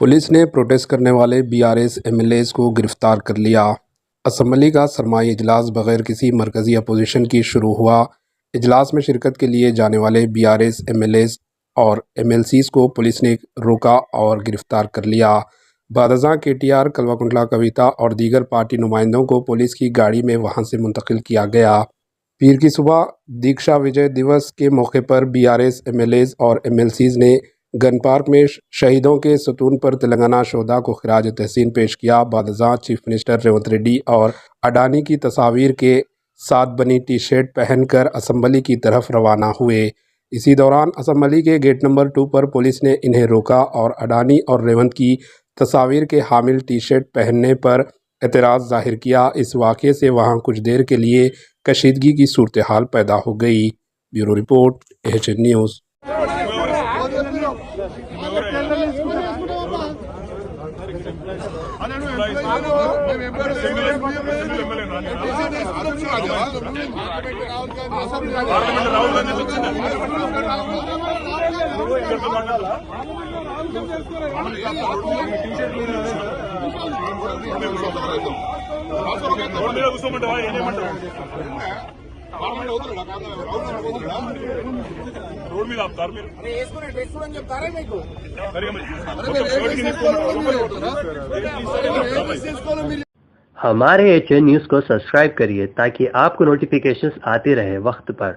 Police ने protest करने वाले बीआरएस एमएलएज को गिरफ्तार कर लिया। असम्बली का सरमाई इजलास बगैर किसी मरकज़ी अपोजिशन की शुरू हुआ। इजलास में शिरकत के लिए जाने वाले बीआरएस एमएलएज और एमएलसीज को पुलिस ने रोका और गिरफ्तार कर लिया। बादशाह केटीआर, कल्वाकुंटला कविता और दीगर पार्टी नुमाइंदों को पुलिस की गाड़ी में वहां से मुंतकिल किया गया। पीर की सुबह दीक्षा विजय दिवस के मौके पर बीआरएस एमएलएज और एमएलसीज ने गन पार्क में शहीदों के सतून पर तेलंगाना शोधा को खिराज तहसीन पेश किया। बादशाह चीफ मिनिस्टर रेवंत रेड्डी और अडानी की तस्वीर के साथ बनी टी शर्ट पहनकर असम्बली की तरफ रवाना हुए। इसी दौरान असम्बली के गेट नंबर 2 पर पुलिस ने इन्हें रोका और अडानी और रेवंत की तस्वीर के हामिल टी शर्ट पहनने पर एतराज़ जाहिर किया। इस वाक़े से वहां कुछ देर के लिए कशीदगी की सूरत हाल पैदा हो गई। Bureau report, AHN news. Road మీద ఆపుతారు మీరు వేసుకుని చెప్తారా మీకు हमारे एएचएन न्यूज़ को सब्सक्राइब करिए ताकि आपको नोटिफिकेशंस आते रहे वक्त पर।